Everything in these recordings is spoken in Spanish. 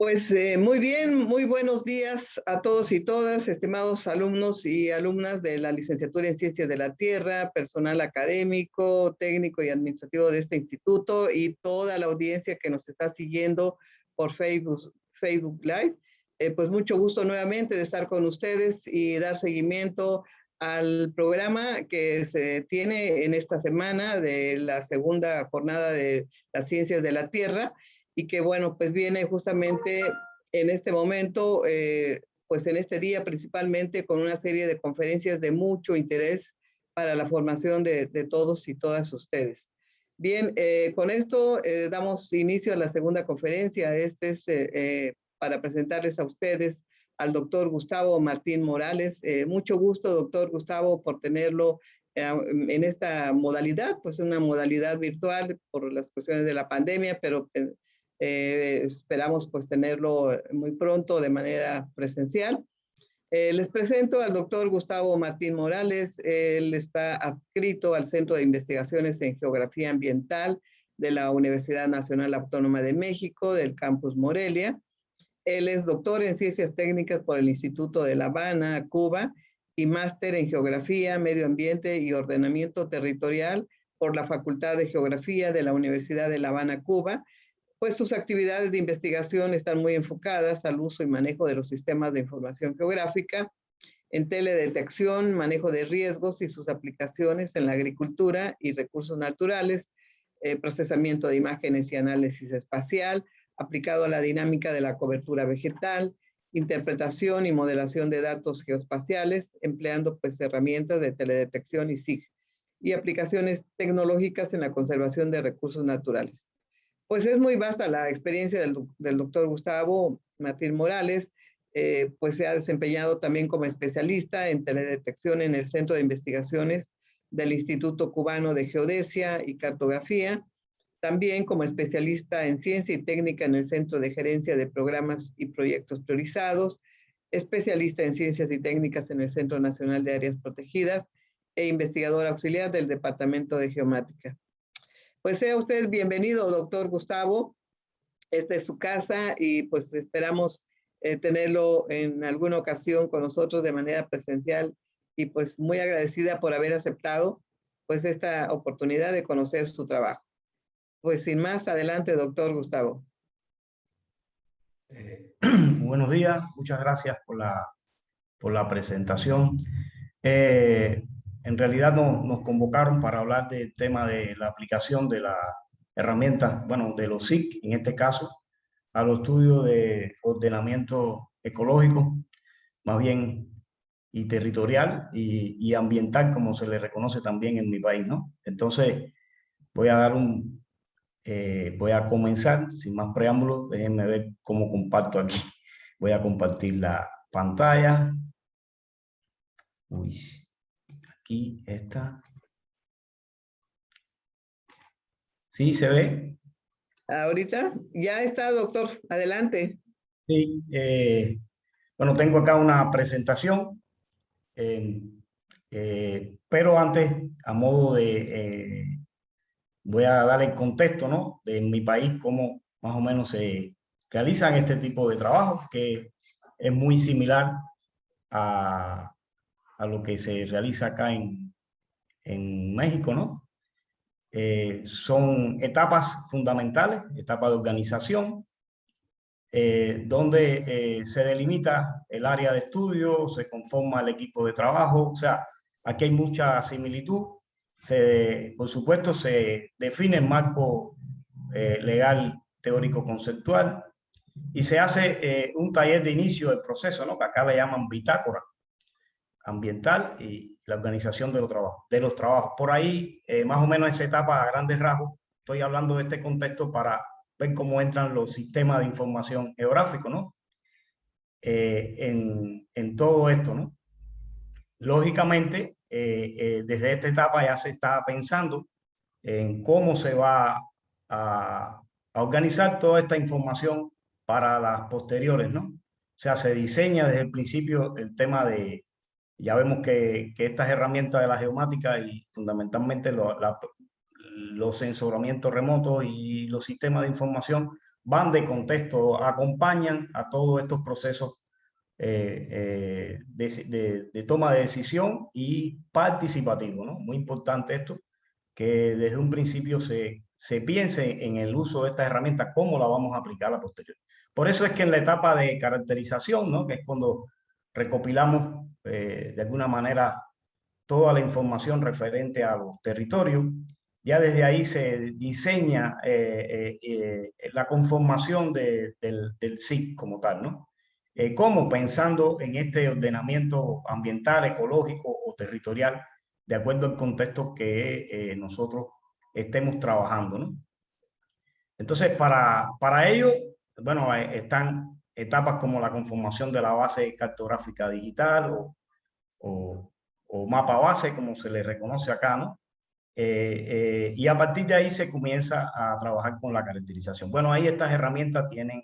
Pues muy bien, muy buenos días a todos y todas, estimados alumnos y alumnas de la licenciatura en Ciencias de la Tierra, personal académico, técnico y administrativo de este instituto y toda la audiencia que nos está siguiendo por Facebook Live. Pues mucho gusto nuevamente de estar con ustedes y dar seguimiento al programa que se tiene en esta semana de la segunda jornada de las Ciencias de la Tierra, y que bueno, pues viene justamente en este momento, pues en este día principalmente con una serie de conferencias de mucho interés para la formación de todos y todas ustedes. Bien, con esto damos inicio a la segunda conferencia. Este es para presentarles a ustedes al doctor Gustavo Martín Morales. Mucho gusto, doctor Gustavo, por tenerlo en esta modalidad, pues una modalidad virtual por las cuestiones de la pandemia, pero esperamos pues tenerlo muy pronto de manera presencial. Les presento al doctor Gustavo Martín Morales. Él está adscrito al Centro de Investigaciones en Geografía Ambiental de la Universidad Nacional Autónoma de México, del campus Morelia. Él es doctor en Ciencias Técnicas por el Instituto de La Habana, Cuba, y máster en Geografía, Medio Ambiente y Ordenamiento Territorial por la Facultad de Geografía de la Universidad de La Habana, Cuba. Pues sus actividades de investigación están muy enfocadas al uso y manejo de los sistemas de información geográfica, en teledetección, manejo de riesgos y sus aplicaciones en la agricultura y recursos naturales, procesamiento de imágenes y análisis espacial, aplicado a la dinámica de la cobertura vegetal, interpretación y modelación de datos geoespaciales, empleando pues herramientas de teledetección y SIG, y aplicaciones tecnológicas en la conservación de recursos naturales. Pues es muy vasta la experiencia del doctor Gustavo Martín Morales. Pues se ha desempeñado también como especialista en teledetección en el Centro de Investigaciones del Instituto Cubano de Geodesia y Cartografía, también como especialista en ciencia y técnica en el Centro de Gerencia de Programas y Proyectos Priorizados, especialista en ciencias y técnicas en el Centro Nacional de Áreas Protegidas e investigador auxiliar del Departamento de Geomática. Pues sea usted bienvenido, doctor Gustavo. Esta es su casa y pues esperamos tenerlo en alguna ocasión con nosotros de manera presencial, y pues muy agradecida por haber aceptado pues esta oportunidad de conocer su trabajo. Pues sin más, adelante, doctor Gustavo. Buenos días, muchas gracias por la presentación. En realidad nos convocaron para hablar del tema de la aplicación de la herramienta, bueno, de los SIC, en este caso, a los estudios de ordenamiento ecológico, más bien, y territorial y ambiental, como se le reconoce también en mi país, ¿no? Entonces, voy a comenzar, sin más preámbulos. Déjenme ver cómo comparto aquí. Voy a compartir la pantalla. Uy, aquí está. ¿Sí se ve? Ahorita ya está, doctor. Adelante. Sí. Bueno, tengo acá una presentación, pero antes, a modo de... voy a dar el contexto, ¿no?, de mi país, cómo más o menos se realizan este tipo de trabajos, que es muy similar a lo que se realiza acá en México, ¿no? Son etapas fundamentales, etapas de organización, donde se delimita el área de estudio, se conforma el equipo de trabajo. O sea, aquí hay mucha similitud. Por supuesto, se define el marco legal, teórico, conceptual, y se hace un taller de inicio del proceso, ¿no?, que acá le llaman bitácora ambiental y la organización de los trabajos. Por ahí, más o menos esa etapa a grandes rasgos. Estoy hablando de este contexto para ver cómo entran los sistemas de información geográfico, ¿no?, en todo esto, ¿no? Lógicamente, desde esta etapa ya se está pensando en cómo se va a organizar toda esta información para las posteriores, ¿no? O sea, se diseña desde el principio el tema de... Ya vemos que estas herramientas de la geomática y fundamentalmente los sensoramientos remotos y los sistemas de información van de contexto, acompañan a todos estos procesos de toma de decisión y participativo, ¿no? Muy importante esto, que desde un principio se piense en el uso de esta herramienta, cómo la vamos a aplicar a posterior. Por eso es que en la etapa de caracterización, ¿no? Que es cuando recopilamos de alguna manera toda la información referente a los territorios, ya desde ahí se diseña la conformación del SIC como tal, ¿no? ¿Cómo? Pensando en este ordenamiento ambiental, ecológico o territorial, de acuerdo al contexto que nosotros estemos trabajando, ¿no? Entonces, para ello, bueno, están etapas como la conformación de la base cartográfica digital o mapa base, como se le reconoce acá, ¿no? Y a partir de ahí se comienza a trabajar con la caracterización. Bueno, ahí estas herramientas tienen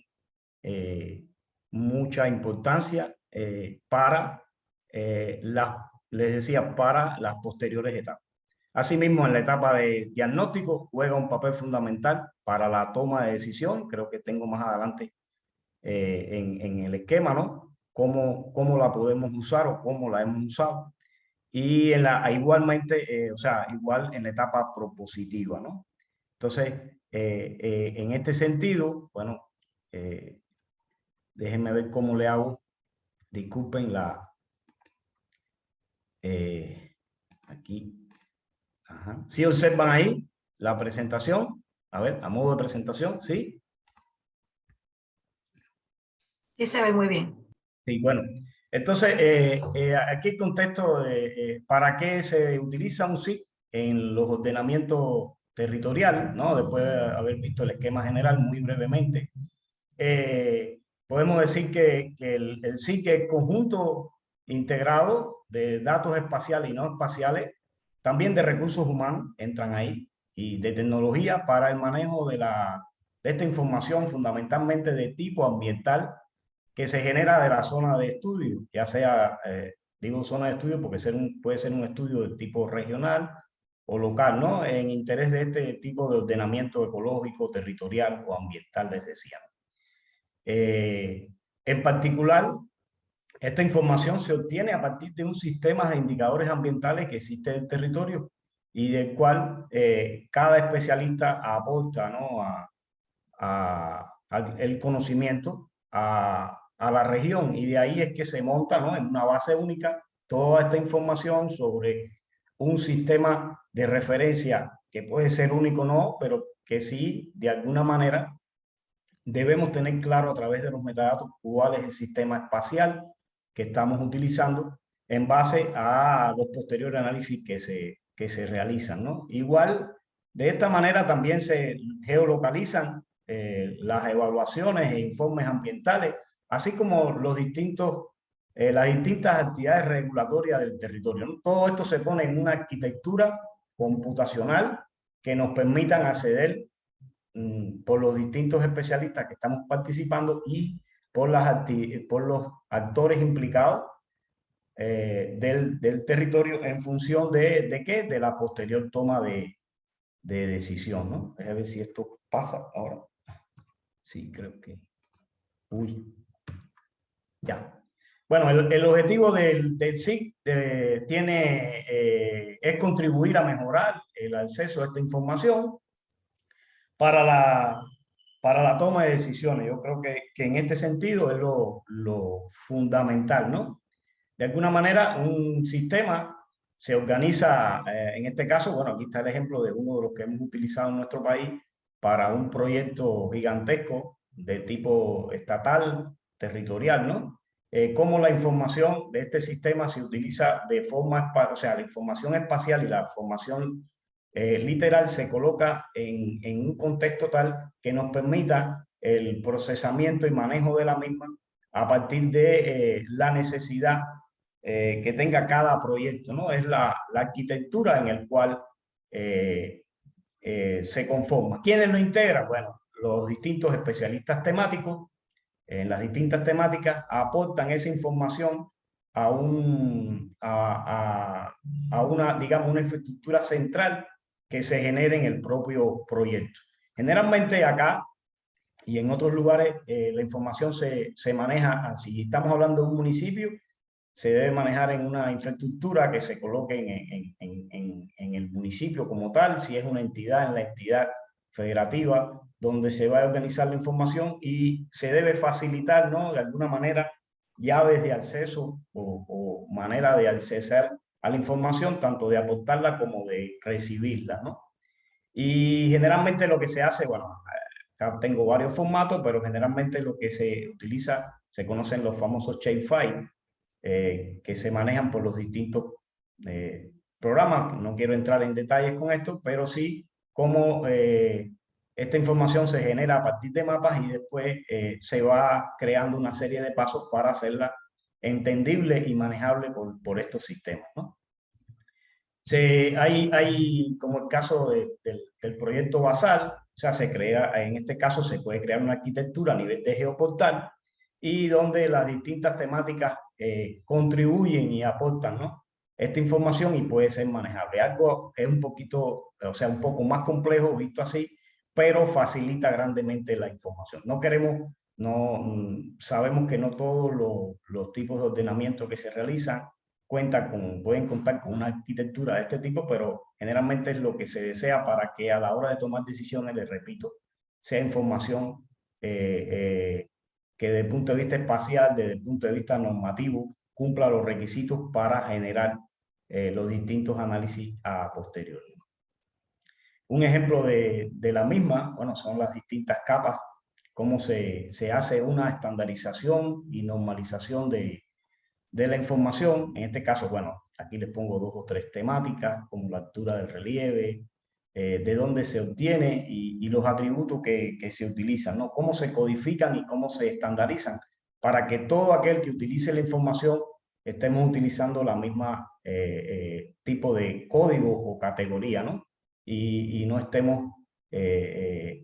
mucha importancia para les decía, para las posteriores etapas. Asimismo, en la etapa de diagnóstico juega un papel fundamental para la toma de decisión. Creo que tengo más adelante en el esquema, ¿no? Cómo la podemos usar o cómo la hemos usado. Y igualmente, o sea, igual en la etapa propositiva, ¿no? Entonces, en este sentido, bueno, déjenme ver cómo le hago. Disculpen aquí. Ajá. ¿Sí observan ahí la presentación? A ver, a modo de presentación, ¿sí? Sí, se ve muy bien. Sí, bueno. Entonces, aquí el contexto de para qué se utiliza un SIC en los ordenamientos territoriales, ¿no? Después de haber visto el esquema general muy brevemente. Podemos decir que el SIC es conjunto integrado de datos espaciales y no espaciales, también de recursos humanos, entran ahí, y de tecnología para el manejo de esta información fundamentalmente de tipo ambiental que se genera de la zona de estudio, ya sea, digo zona de estudio porque puede ser un estudio de tipo regional o local, ¿no? En interés de este tipo de ordenamiento ecológico, territorial o ambiental, les decía. En particular, esta información se obtiene a partir de un sistema de indicadores ambientales que existe en el territorio y del cual cada especialista aporta, ¿no? El conocimiento a la región, y de ahí es que se monta, ¿no? En una base única toda esta información sobre un sistema de referencia que puede ser único o no, pero que sí, de alguna manera, debemos tener claro a través de los metadatos cuál es el sistema espacial que estamos utilizando en base a los posteriores análisis que se realizan, ¿no? Igual, de esta manera también se geolocalizan las evaluaciones e informes ambientales, así como las distintas actividades regulatorias del territorio, ¿no? Todo esto se pone en una arquitectura computacional que nos permitan acceder por los distintos especialistas que estamos participando y por los actores implicados del territorio en función de qué, de la posterior toma de decisión, ¿no? A ver si esto pasa ahora. Sí, creo que... Uy. Ya. Bueno, el objetivo del SIC es contribuir a mejorar el acceso a esta información para la toma de decisiones. Yo creo que en este sentido es lo fundamental, ¿no? De alguna manera, un sistema se organiza, en este caso, bueno, aquí está el ejemplo de uno de los que hemos utilizado en nuestro país para un proyecto gigantesco de tipo estatal, territorial, ¿no? Cómo la información de este sistema se utiliza de forma, o sea, la información espacial y la información literal se coloca en un contexto tal que nos permita el procesamiento y manejo de la misma a partir de la necesidad que tenga cada proyecto, ¿no? Es la arquitectura en el cual se conforma. ¿Quiénes lo integran? Bueno, los distintos especialistas temáticos en las distintas temáticas aportan esa información a una, digamos, una infraestructura central que se genere en el propio proyecto. Generalmente acá y en otros lugares la información se maneja, si estamos hablando de un municipio, se debe manejar en una infraestructura que se coloque en el municipio como tal, si es una entidad, en la entidad federativa, donde se va a organizar la información, y se debe facilitar, ¿no?, de alguna manera, llaves de acceso o manera de acceder a la información, tanto de aportarla como de recibirla, ¿no? Y generalmente lo que se hace, bueno, acá tengo varios formatos, pero generalmente lo que se utiliza, se conocen los famosos shapefile, que se manejan por los distintos programas. No quiero entrar en detalles con esto, pero sí cómo esta información se genera a partir de mapas y después se va creando una serie de pasos para hacerla entendible y manejable por estos sistemas, ¿no? Hay como el caso del proyecto Basal, o sea, se crea, en este caso se puede crear una arquitectura a nivel de geoportal, y donde las distintas temáticas contribuyen y aportan, ¿no?, esta información, y puede ser manejable. Algo es un poquito, o sea, un poco más complejo visto así, pero facilita grandemente la información. No queremos, sabemos que no todos los tipos de ordenamiento que se realizan pueden contar con una arquitectura de este tipo, pero generalmente es lo que se desea para que a la hora de tomar decisiones, les repito, sea información que desde el punto de vista espacial, desde el punto de vista normativo, cumpla los requisitos para generar los distintos análisis a posteriori. Un ejemplo de la misma, bueno, son las distintas capas, cómo se hace una estandarización y normalización de la información. En este caso, bueno, aquí les pongo 2 o 3 temáticas, como la altura del relieve, de dónde se obtiene y los atributos que se utilizan, ¿no? Cómo se codifican y cómo se estandarizan, para que todo aquel que utilice la información estemos utilizando la misma tipo de código o categoría, ¿no? Y no estemos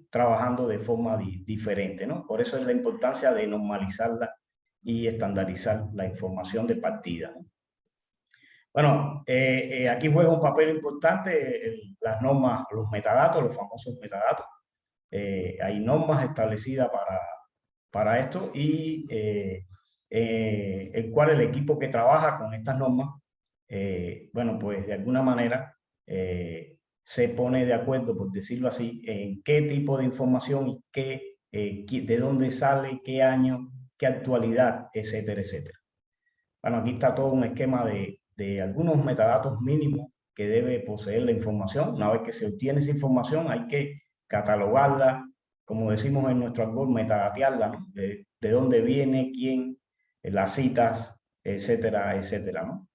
trabajando de forma diferente, ¿no? Por eso es la importancia de normalizarla y estandarizar la información de partida, ¿no? Bueno, aquí juega un papel importante las normas, los metadatos, los famosos metadatos. Hay normas establecidas para esto, y el cual el equipo que trabaja con estas normas, bueno, pues de alguna manera se pone de acuerdo, por decirlo así, en qué tipo de información y de dónde sale, qué año, qué actualidad, etcétera, etcétera. Bueno, aquí está todo un esquema de algunos metadatos mínimos que debe poseer la información. Una vez que se obtiene esa información, hay que catalogarla, como decimos en nuestro argot, metadatearla, ¿no? De dónde viene, quién, las citas, etcétera, etcétera, ¿no?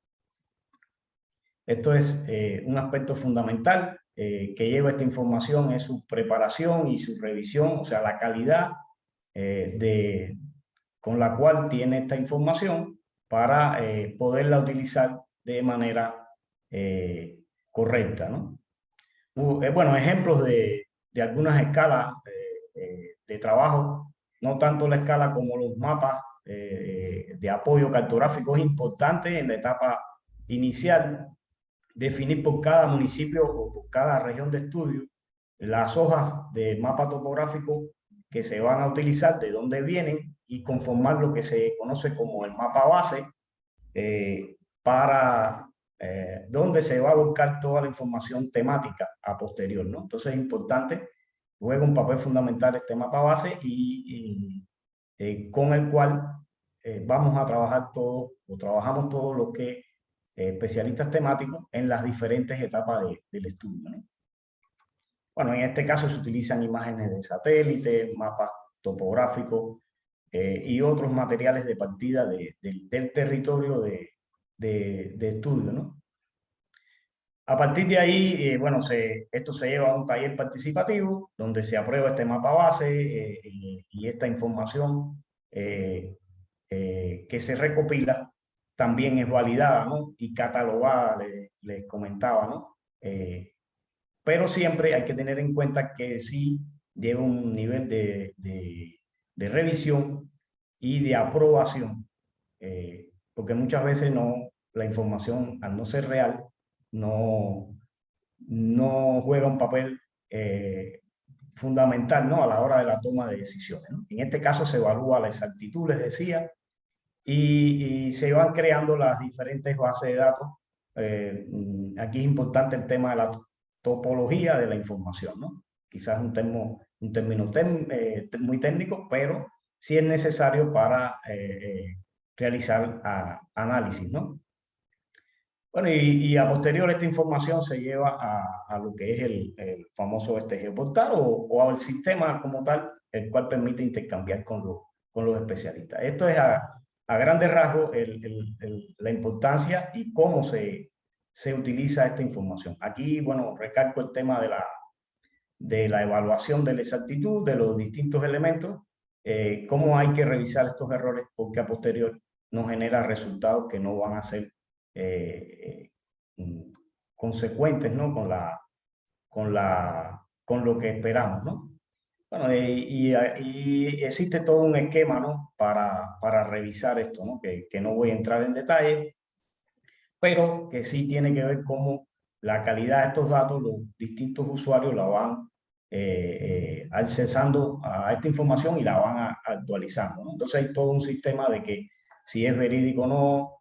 Esto es un aspecto fundamental que lleva esta información, es su preparación y su revisión, o sea, la calidad con la cual tiene esta información para poderla utilizar de manera correcta, ¿no? Bueno, ejemplos de algunas escalas de trabajo, no tanto la escala como los mapas de apoyo cartográfico. Es importante en la etapa inicial definir por cada municipio o por cada región de estudio las hojas de mapa topográfico que se van a utilizar, de dónde vienen, y conformar lo que se conoce como el mapa base para donde se va a buscar toda la información temática a posterior, ¿no? Entonces es importante, juega un papel fundamental este mapa base, y con el cual vamos a trabajar todo, o trabajamos todo lo que especialistas temáticos en las diferentes etapas del estudio, ¿no? Bueno, en este caso se utilizan imágenes de satélite, mapas topográficos y otros materiales de partida del territorio de estudio, ¿no? A partir de ahí, bueno, esto se lleva a un taller participativo donde se aprueba este mapa base y esta información que se recopila también es validada, ¿no?, y catalogada, les comentaba, ¿no? Pero siempre hay que tener en cuenta que sí lleva un nivel de revisión y de aprobación, porque muchas veces la información, al no ser real, no juega un papel fundamental, ¿no?, a la hora de la toma de decisiones, ¿no? En este caso se evalúa la exactitud, les decía, y se van creando las diferentes bases de datos. Aquí es importante el tema de la topología de la información, ¿no? Quizás un término muy técnico, pero sí es necesario para realizar análisis, ¿no? Bueno, y a posterior esta información se lleva a lo que es el famoso geoportal o al sistema como tal, el cual permite intercambiar con los especialistas. Esto es a grandes rasgos la importancia y cómo se utiliza esta información. Aquí, bueno, recalco el tema de la evaluación de la exactitud de los distintos elementos, cómo hay que revisar estos errores, porque a posterior nos genera resultados que no van a ser consecuentes, ¿no?, con lo que esperamos, ¿no? Bueno, y existe todo un esquema, ¿no?, para revisar esto, ¿no?, que no voy a entrar en detalle, pero que sí tiene que ver cómo la calidad de estos datos, los distintos usuarios la van accesando a esta información y la van actualizando, ¿no? Entonces hay todo un sistema de que si es verídico o no,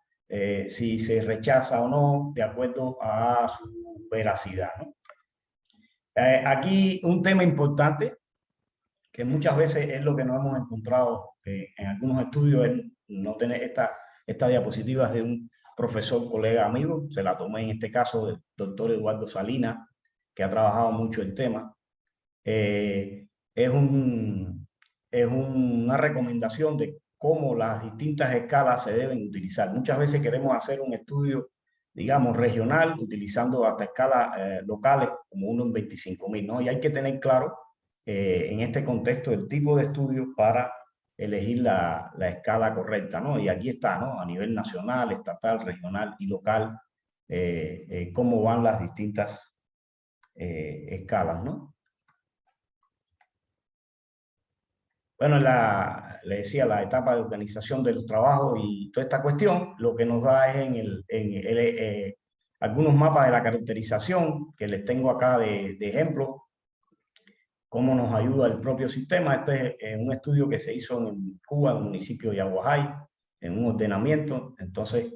si se rechaza o no, de acuerdo a su veracidad, ¿no? Aquí un tema importante, que muchas veces es lo que nos hemos encontrado en algunos estudios, es no tener esta diapositiva de un profesor, colega, amigo. Se la tomé en este caso del doctor Eduardo Salinas, que ha trabajado mucho el tema. Es una recomendación de cómo las distintas escalas se deben utilizar. Muchas veces queremos hacer un estudio, digamos, regional, utilizando hasta escalas locales, como 1 en 25.000, ¿no? Y hay que tener claro, en este contexto, el tipo de estudio para elegir la escala correcta, ¿no? Y aquí está, ¿no?, a nivel nacional, estatal, regional y local, cómo van las distintas escalas, ¿no? Bueno, le decía, la etapa de organización de los trabajos y toda esta cuestión, lo que nos da es algunos mapas de la caracterización que les tengo acá de ejemplo, cómo nos ayuda el propio sistema. Este es un estudio que se hizo en Cuba, en el municipio de Yaguajay, en un ordenamiento. Entonces,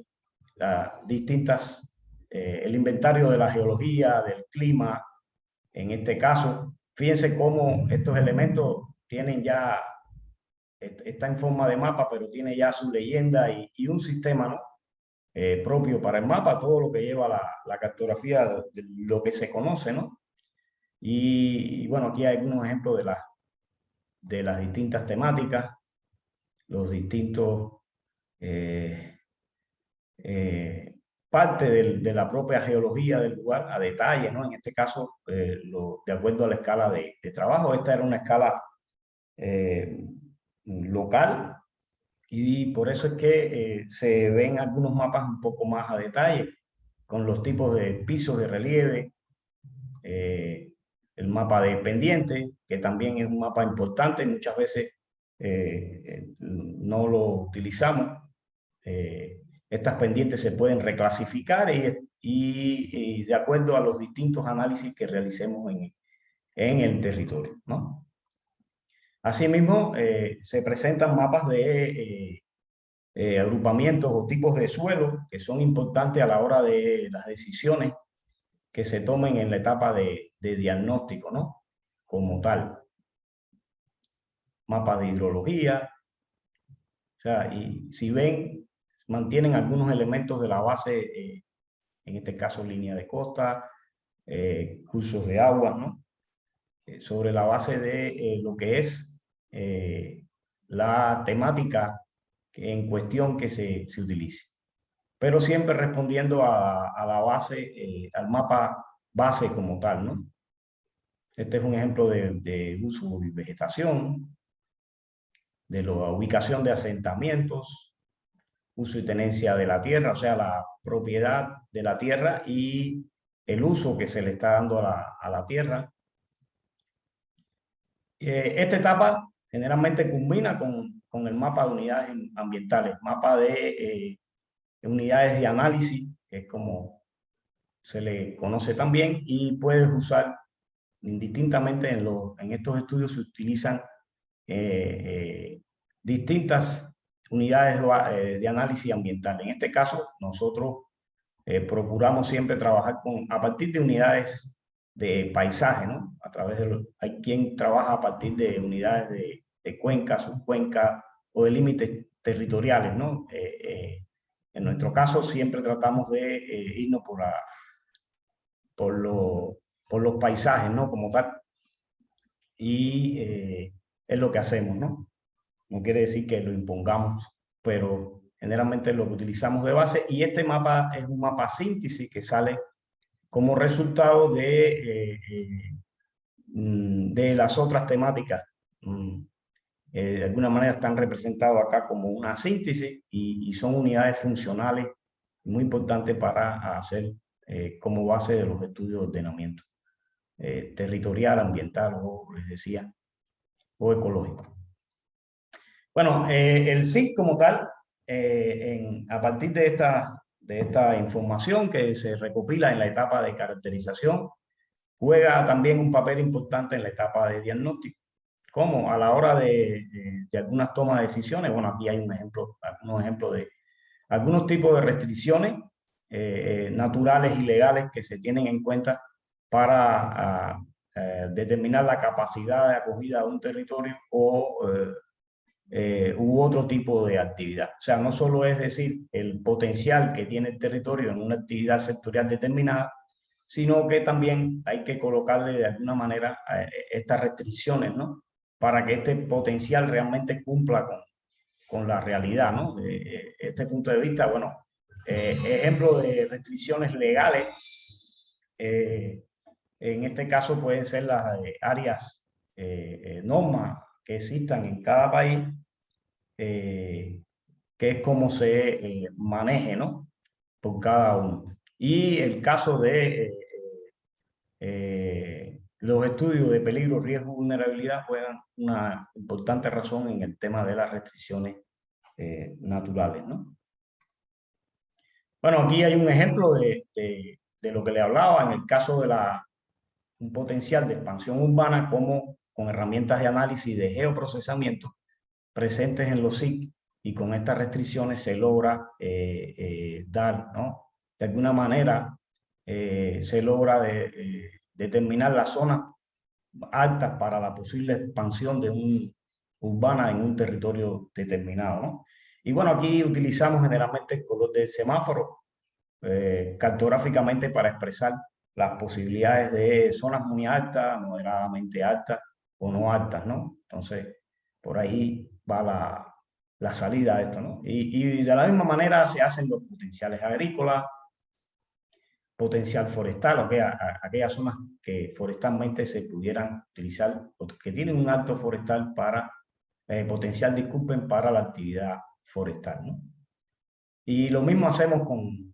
el inventario de la geología, del clima, en este caso, fíjense cómo estos elementos tienen ya, está en forma de mapa, pero tiene ya su leyenda y un sistema, ¿no?, propio para el mapa, todo lo que lleva la cartografía de lo que se conoce, ¿no? Y bueno, aquí hay algunos ejemplos de las distintas temáticas, los distintos parte de la propia geología del lugar a detalle, ¿no? En este caso, de acuerdo a la escala de trabajo. Esta era una escala local, y por eso es que se ven algunos mapas un poco más a detalle, con los tipos de pisos de relieve, el mapa de pendiente, que también es un mapa importante, muchas veces no lo utilizamos. Estas pendientes se pueden reclasificar y de acuerdo a los distintos análisis que realicemos en el territorio, ¿no? Asimismo, se presentan mapas de agrupamientos o tipos de suelo que son importantes a la hora de las decisiones que se tomen en la etapa de diagnóstico, ¿no?, como tal. Mapas de hidrología. O sea, y si ven, mantienen algunos elementos de la base, en este caso línea de costa, cursos de agua, ¿no?, sobre la base de lo que es la temática en cuestión que se utilice, pero siempre respondiendo a la base, al mapa base como tal, ¿no? Este es un ejemplo de uso y vegetación, de la ubicación de asentamientos, uso y tenencia de la tierra, o sea, la propiedad de la tierra y el uso que se le está dando a la tierra. Esta etapa generalmente culmina con el mapa de unidades ambientales, mapa de unidades de análisis, que es como se le conoce también, y puedes usar indistintamente en estos estudios se utilizan distintas unidades de análisis ambiental. En este caso, nosotros procuramos siempre trabajar a partir de unidades de paisaje, ¿no? Hay quien trabaja a partir de unidades de cuencas, subcuencas o de límites territoriales, ¿no? En nuestro caso siempre tratamos de irnos por los paisajes, ¿no? Como tal. Y es lo que hacemos, ¿no? No quiere decir que lo impongamos, pero generalmente es lo que utilizamos de base. Y este mapa es un mapa síntesis que sale como resultado de las otras temáticas. De alguna manera están representados acá como una síntesis y son unidades funcionales muy importantes para hacer como base de los estudios de ordenamiento territorial, ambiental o, les decía, o ecológico. Bueno, el SIC como tal, a partir de esta información que se recopila en la etapa de caracterización, juega también un papel importante en la etapa de diagnóstico, como a la hora de algunas tomas de decisiones. Bueno, aquí hay algunos ejemplos de algunos tipos de restricciones naturales y legales que se tienen en cuenta para determinar la capacidad de acogida de un territorio u otro tipo de actividad. O sea, no solo es decir el potencial que tiene el territorio en una actividad sectorial determinada, sino que también hay que colocarle de alguna manera estas restricciones, ¿no? Para que este potencial realmente cumpla con la realidad, ¿no? De este punto de vista, bueno, ejemplo de restricciones legales, en este caso pueden ser las áreas, normas que existan en cada país, que es como se maneje, ¿no? Por cada uno. Y el caso de los estudios de peligro, riesgo y vulnerabilidad juegan una importante razón en el tema de las restricciones naturales, ¿no? Bueno, aquí hay un ejemplo de lo que le hablaba en el caso de un potencial de expansión urbana, como con herramientas de análisis de geoprocesamiento presentes en los SIC, y con estas restricciones se logra dar, ¿no? De alguna manera se logra determinar las zonas altas para la posible expansión urbana en un territorio determinado, ¿no? Y bueno, aquí utilizamos generalmente el color del semáforo cartográficamente para expresar las posibilidades de zonas muy altas, moderadamente altas o no altas, ¿no? Entonces, por ahí va la salida de esto, ¿no? Y de la misma manera se hacen los potenciales agrícolas, potencial forestal, o sea, aquellas zonas que forestalmente se pudieran utilizar, que tienen un alto forestal potencial, disculpen, para la actividad forestal, ¿no? Y lo mismo hacemos con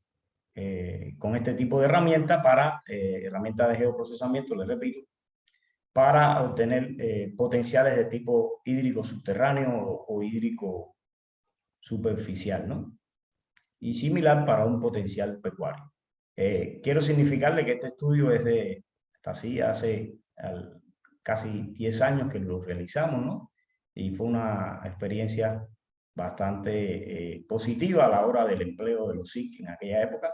este tipo de herramientas herramientas de geoprocesamiento, les repito, para obtener potenciales de tipo hídrico subterráneo o hídrico superficial, ¿no? Y similar para un potencial pecuario. Quiero significarle que este estudio es hace casi 10 años que lo realizamos, ¿no? Y fue una experiencia bastante positiva a la hora del empleo de los SIC en aquella época.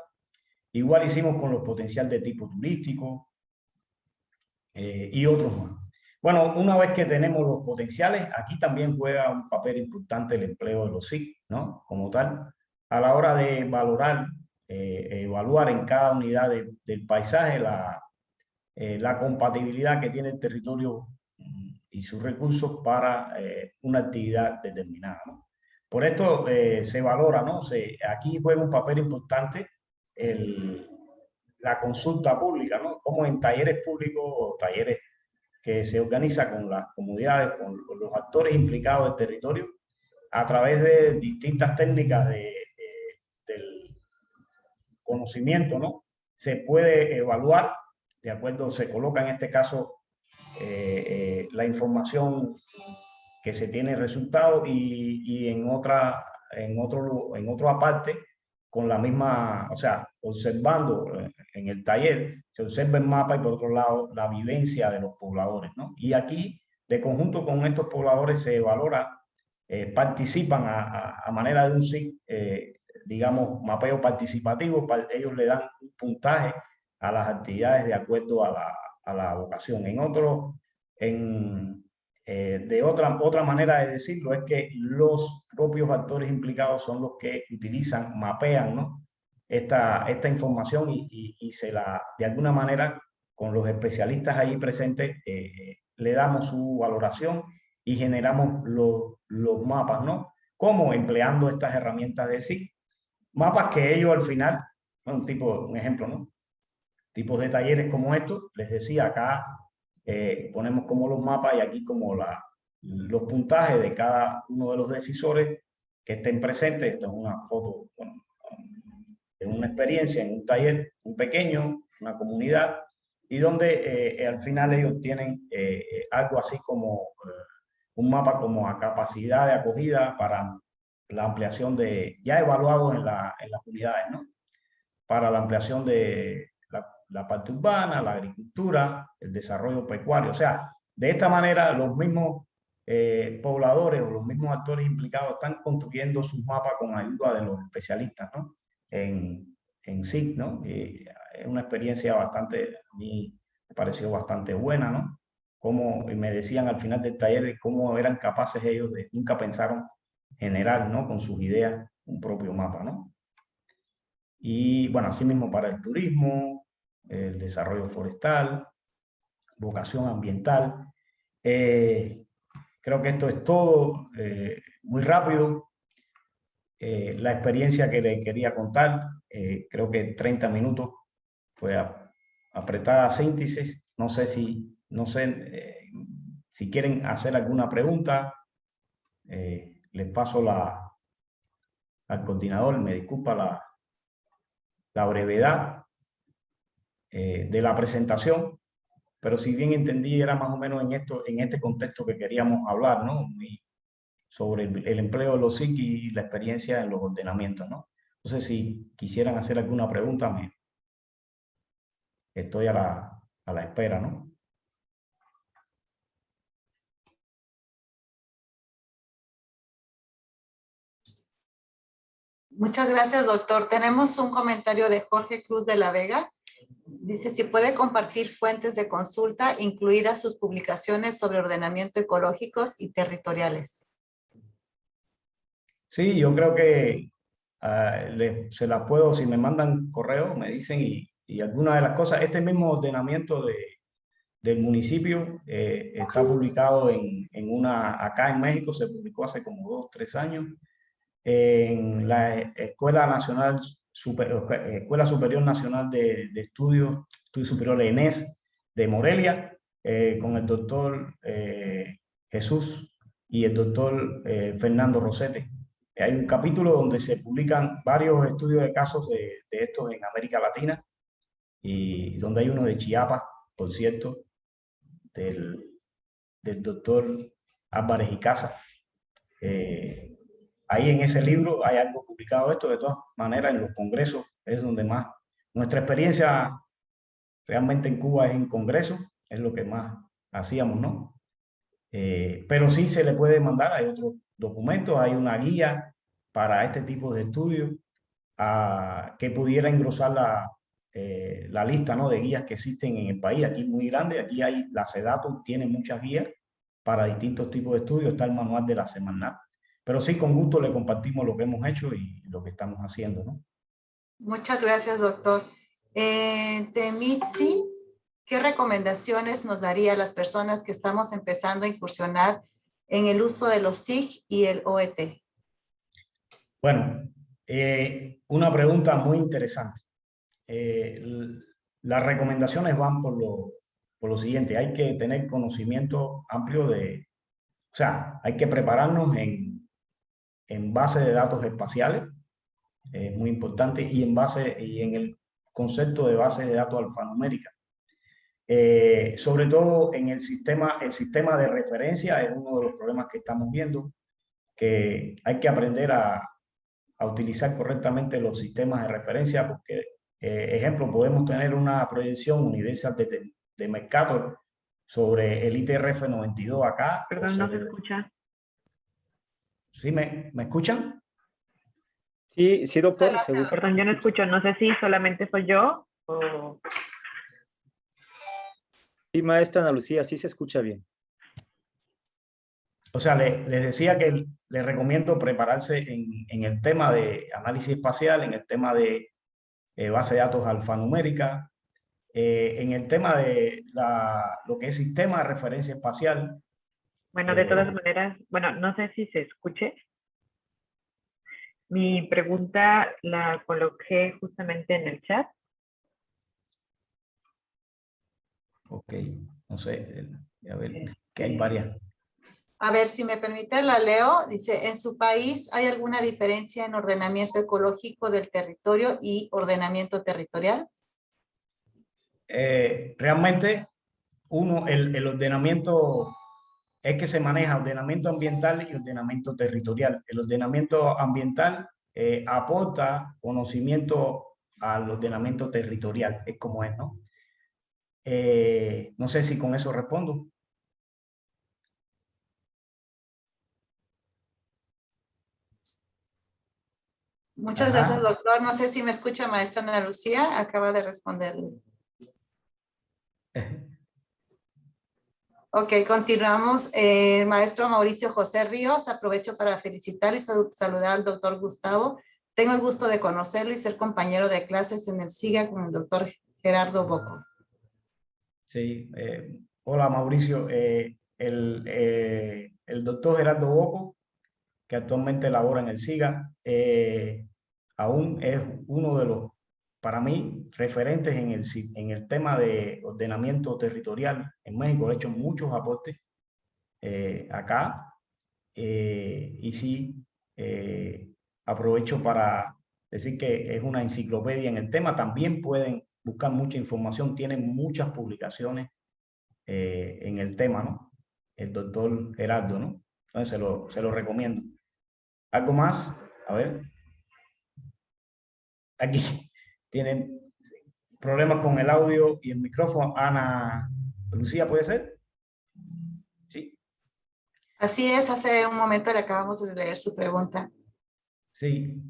Igual hicimos con los potenciales de tipo turístico y otros más. Bueno, una vez que tenemos los potenciales, aquí también juega un papel importante el empleo de los SIC, ¿no? Como tal, a la hora de valorar, evaluar en cada unidad del paisaje la compatibilidad que tiene el territorio y sus recursos para una actividad determinada, ¿no? Por esto se valora, ¿no? Aquí juega un papel importante la consulta pública, ¿no? Como en talleres públicos o talleres que se organiza con las comunidades, con los actores implicados del territorio, a través de distintas técnicas del conocimiento, ¿no? Se puede evaluar, de acuerdo, se coloca en este caso la información que se tiene resultado y en otra parte con la misma, o sea, observando en el taller, se observa el mapa y por otro lado la vivencia de los pobladores, ¿no? Y aquí, de conjunto con estos pobladores, se valora, participan a manera de un SIG, digamos, mapeo participativo. Ellos le dan un puntaje a las actividades de acuerdo a la vocación. De otra manera de decirlo es que los propios actores implicados son los que utilizan, mapean, ¿no?, esta información y de alguna manera, con los especialistas ahí presentes, le damos su valoración y generamos los mapas, ¿no? ¿Cómo? Empleando estas herramientas de SIG. Mapas que ellos al final, un ejemplo, ¿no? Tipos de talleres como estos, les decía, acá ponemos como los mapas y aquí como los puntajes de cada uno de los decisores que estén presentes. Esto es una foto, bueno, de una experiencia en un taller muy pequeño, una comunidad, y donde al final ellos tienen algo así como un mapa como a capacidad de acogida para la ampliación ya evaluados en las unidades, ¿no? Para la ampliación de la parte urbana, la agricultura, el desarrollo pecuario. O sea, de esta manera los mismos pobladores o los mismos actores implicados están construyendo sus mapas con ayuda de los especialistas, ¿no?, en SIG, ¿no? Es una experiencia bastante, a mí me pareció bastante buena, ¿no? Como me decían al final del taller, cómo eran capaces ellos nunca pensaron generar, ¿no?, con sus ideas un propio mapa, ¿no? Y bueno, asimismo para el turismo, el desarrollo forestal, vocación ambiental. Creo que esto es todo, muy rápido. La experiencia que le quería contar, creo que 30 minutos, fue apretada síntesis. No sé si quieren hacer alguna pregunta. Les paso al coordinador. Me disculpa la brevedad de la presentación, pero si bien entendí, era más o menos en este contexto que queríamos hablar, ¿no?, sobre el empleo de los SIG y la experiencia en los ordenamientos, ¿no? Entonces, si quisieran hacer alguna pregunta, estoy a la espera, ¿no? Muchas gracias, doctor. Tenemos un comentario de Jorge Cruz de la Vega. Dice, si puede compartir fuentes de consulta, incluidas sus publicaciones sobre ordenamiento ecológicos y territoriales. Sí, yo creo que se las puedo, si me mandan correo, me dicen, y algunas de las cosas, este mismo ordenamiento del municipio está publicado acá en México, se publicó hace como 2 o 3 años, en la Escuela Superior Nacional de Estudios Superiores, ENES, de Morelia, con el doctor Jesús y el doctor Fernando Rosete. Hay un capítulo donde se publican varios estudios de casos de estos en América Latina, y donde hay uno de Chiapas, por cierto, del doctor Álvarez y Casa. Ahí en ese libro hay algo publicado de esto. De todas maneras, en los congresos es donde más, nuestra experiencia realmente en Cuba es en congresos, es lo que más hacíamos, ¿no? Pero sí se le puede mandar, hay otros documentos, hay una guía para este tipo de estudios que pudiera engrosar la lista, ¿no?, de guías que existen en el país. Aquí es muy grande, aquí hay la SEDATU, tiene muchas guías para distintos tipos de estudios, está el manual de la Semarnat. Pero sí, con gusto le compartimos lo que hemos hecho y lo que estamos haciendo, ¿no? Muchas gracias, doctor. Temitzi, ¿qué recomendaciones nos daría a las personas que estamos empezando a incursionar en el uso de los SIG y el OET? Bueno, una pregunta muy interesante. Las recomendaciones van por lo siguiente. Hay que tener conocimiento amplio o sea, hay que prepararnos en base de datos espaciales, muy importante, y en el concepto de base de datos alfanumérica. Sobre todo en el sistema de referencia es uno de los problemas que estamos viendo, que hay que aprender a utilizar correctamente los sistemas de referencia, porque ejemplo, podemos tener una proyección universal de Mercator sobre el ITRF 92 acá. Perdón, no se escucha. ¿Sí me escuchan? Sí, sí, doctor. Perdón, yo no escucho. No sé si solamente soy yo o... Sí, maestra Ana Lucía, sí se escucha bien. O sea, les decía que les recomiendo prepararse en el tema de análisis espacial, en el tema de base de datos alfanumérica, en el tema de lo que es sistema de referencia espacial. Bueno, de todas maneras, bueno, no sé si se escuche. Mi pregunta la coloqué justamente en el chat. Ok, no sé, a ver, que hay varias. A ver, si me permite, la leo. Dice, ¿en su país hay alguna diferencia en ordenamiento ecológico del territorio y ordenamiento territorial? Realmente, el ordenamiento es que se maneja ordenamiento ambiental y ordenamiento territorial. El ordenamiento ambiental aporta conocimiento al ordenamiento territorial, es como es, ¿no? No sé si con eso respondo. Muchas gracias, doctor. No sé si me escucha, maestra Ana Lucía. Acaba de responderle. Ok, continuamos. Maestro Mauricio José Ríos, aprovecho para felicitar y saludar al doctor Gustavo. Tengo el gusto de conocerlo y ser compañero de clases en el SIGA con el doctor Gerardo Boco. Sí, hola Mauricio. El doctor Gerardo Boco, que actualmente labora en el SIGA, aún es uno de los, para mí, referentes en el tema de ordenamiento territorial en México. He hecho muchos aportes acá y sí, aprovecho para decir que es una enciclopedia en el tema. También pueden buscar mucha información, tienen muchas publicaciones en el tema, ¿no? El doctor Gerardo, ¿no? Entonces se lo recomiendo. ¿Algo más? A ver. Aquí tienen problemas con el audio y el micrófono. Ana Lucía, ¿puede ser? Sí. Así es, hace un momento le acabamos de leer su pregunta. Sí.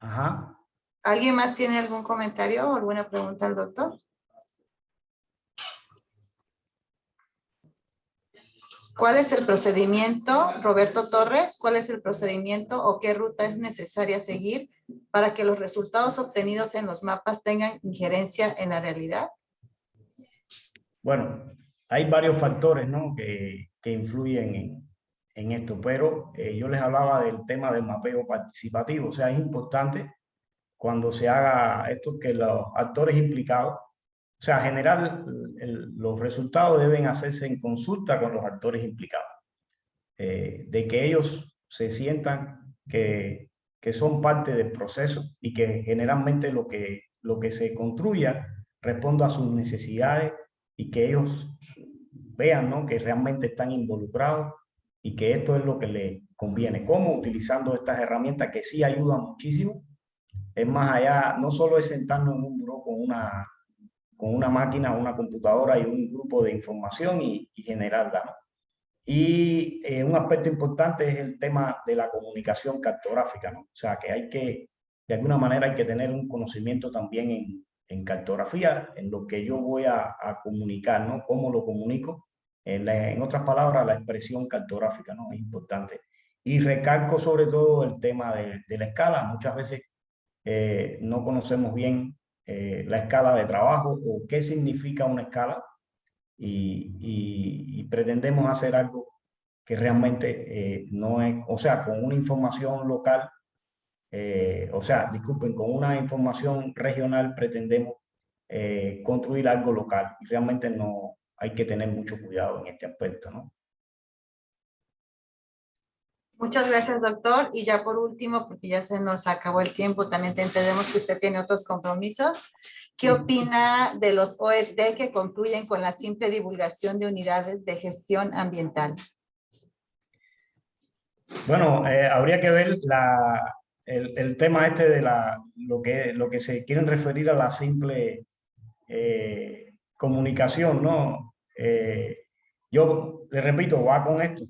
Ajá. ¿Alguien más tiene algún comentario o alguna pregunta al doctor? ¿Cuál es el procedimiento, Roberto Torres? ¿Cuál es el procedimiento o qué ruta es necesaria seguir para que los resultados obtenidos en los mapas tengan injerencia en la realidad? Bueno, hay varios factores, ¿no? que influyen en esto, pero yo les hablaba del tema del mapeo participativo. O sea, es importante cuando se haga esto que los actores implicados, o sea, generar los resultados deben hacerse en consulta con los actores implicados, de que ellos se sientan que son parte del proceso y que generalmente lo que se construya responda a sus necesidades y que ellos vean, ¿no? que realmente están involucrados y que esto es lo que les conviene. ¿Cómo? Utilizando estas herramientas que sí ayudan muchísimo. Es más allá, no solo es sentarnos en un buró con una máquina, una computadora y un grupo de información y generarla, ¿no? Y un aspecto importante es el tema de la comunicación cartográfica, ¿no? O sea, que hay que, de alguna manera hay que tener un conocimiento también en cartografía, en lo que yo voy a comunicar, ¿no? Cómo lo comunico. En otras palabras, la expresión cartográfica, ¿no? Es importante. Y recalco sobre todo el tema de la escala. Muchas veces no conocemos bien la escala de trabajo o qué significa una escala y pretendemos hacer algo que realmente no es, o sea, con una información local, o sea, disculpen, con una información regional pretendemos construir algo local y realmente no hay que tener mucho cuidado en este aspecto, ¿no? Muchas gracias, doctor. Y ya por último, porque ya se nos acabó el tiempo, también entendemos que usted tiene otros compromisos. ¿Qué opina de los OED que concluyen con la simple divulgación de unidades de gestión ambiental? Bueno, habría que ver el tema este de lo que se quieren referir a la simple comunicación, ¿no? Yo les repito, va con esto.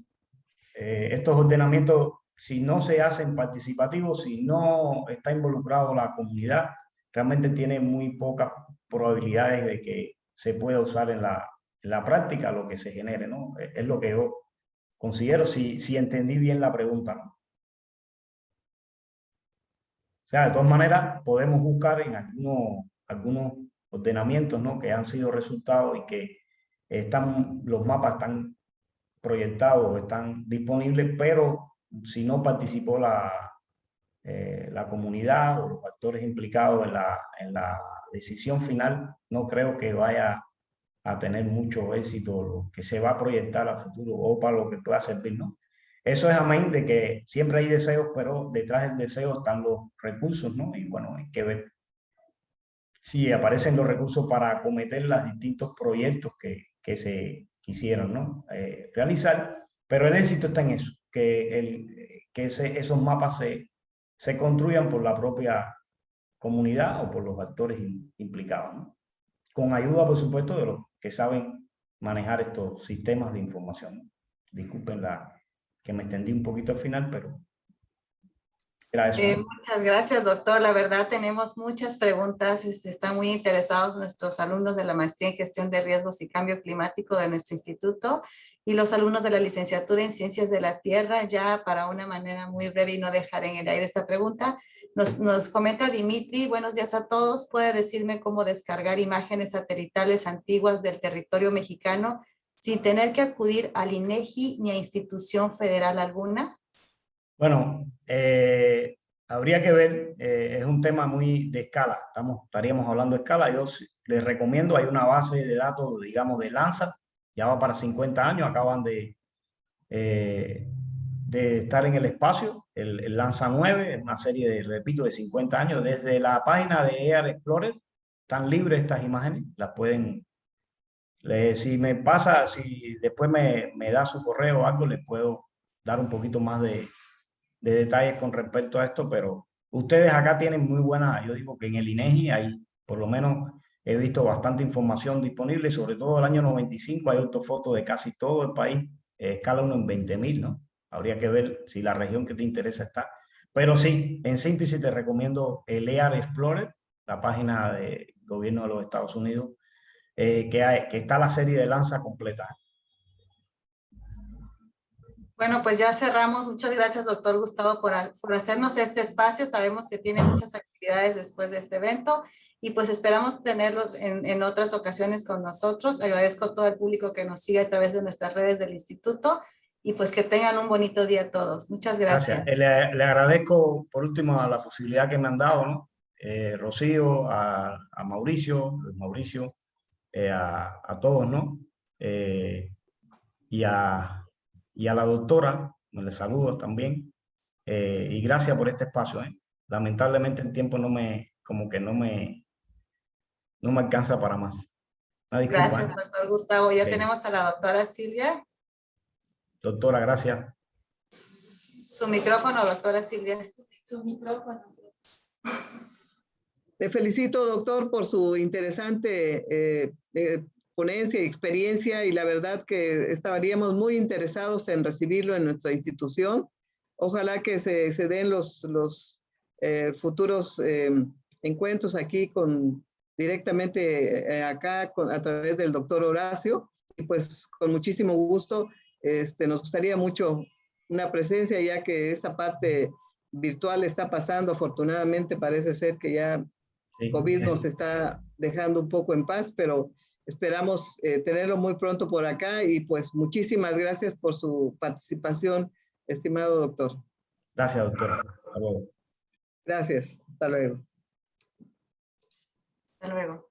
Estos ordenamientos, si no se hacen participativos, si no está involucrado la comunidad, realmente tiene muy pocas probabilidades de que se pueda usar en la práctica lo que se genere, ¿no? Es lo que yo considero, si entendí bien la pregunta, ¿no? O sea, de todas maneras, podemos buscar en algunos ordenamientos, ¿no? Que han sido resultados y que los mapas están proyectados, están disponibles, pero si no participó la comunidad o los actores implicados en la decisión final, no creo que vaya a tener mucho éxito lo que se va a proyectar a futuro o para lo que pueda servir, ¿no? Eso es amén de que siempre hay deseos, pero detrás del deseo están los recursos, ¿no? Y bueno, hay que ver si aparecen los recursos para acometer los distintos proyectos que se quisieron, ¿no? Realizar, pero el éxito está en eso, que esos mapas se construyan por la propia comunidad o por los actores implicados, ¿no? Con ayuda, por supuesto, de los que saben manejar estos sistemas de información, ¿no? Disculpen que me extendí un poquito al final, pero era eso, ¿no? Muchas gracias, doctor. La verdad, tenemos muchas preguntas. Están muy interesados nuestros alumnos de la maestría en gestión de riesgos y cambio climático de nuestro instituto y los alumnos de la licenciatura en ciencias de la tierra. Ya para una manera muy breve y no dejar en el aire esta pregunta, nos comenta Dimitri: buenos días a todos. ¿Puede decirme cómo descargar imágenes satelitales antiguas del territorio mexicano sin tener que acudir al INEGI ni a institución federal alguna? Bueno, habría que ver, es un tema muy de escala, estaríamos hablando de escala. Yo les recomiendo, hay una base de datos, digamos, de Landsat, ya va para 50 años, acaban de estar en el espacio, el Landsat 9, es una serie de, repito, de 50 años. Desde la página de Air Explorer están libres estas imágenes, las pueden, si después me da su correo o algo, les puedo dar un poquito más de detalles con respecto a esto, pero ustedes acá tienen muy buena, yo digo que en el INEGI hay, por lo menos he visto bastante información disponible, sobre todo el año 95 hay ortofotos de casi todo el país, escala 1 en 20.000, ¿no? Habría que ver si la región que te interesa está. Pero sí, en síntesis te recomiendo el Air Explorer, la página del gobierno de los Estados Unidos, que está la serie de Landsat completa. Bueno, pues ya cerramos. Muchas gracias, doctor Gustavo, por hacernos este espacio. Sabemos que tiene muchas actividades después de este evento y pues esperamos tenerlos en otras ocasiones con nosotros. Agradezco a todo el público que nos sigue a través de nuestras redes del instituto y pues que tengan un bonito día a todos. Muchas gracias. Le agradezco por último a la posibilidad que me han dado, ¿no? Rocío, a Mauricio, a todos, ¿no? Y a la doctora, me les saludo también, y gracias por este espacio, ¿eh? Lamentablemente el tiempo no me alcanza para más. Una disculpa, Gracias, doctor Gustavo. Ya tenemos a la doctora Silvia. Doctora, gracias. Su micrófono, doctora Silvia. Su micrófono. Le felicito, doctor, por su interesante ponencia y experiencia, y la verdad que estaríamos muy interesados en recibirlo en nuestra institución. Ojalá que se den los futuros encuentros aquí directamente acá a través del doctor Horacio, y pues con muchísimo gusto nos gustaría mucho una presencia, ya que esta parte virtual está pasando. Afortunadamente parece ser que ya COVID nos está dejando un poco en paz, pero esperamos tenerlo muy pronto por acá, y pues muchísimas gracias por su participación, estimado doctor. Gracias, doctora. Hasta luego. Gracias. Hasta luego. Hasta luego.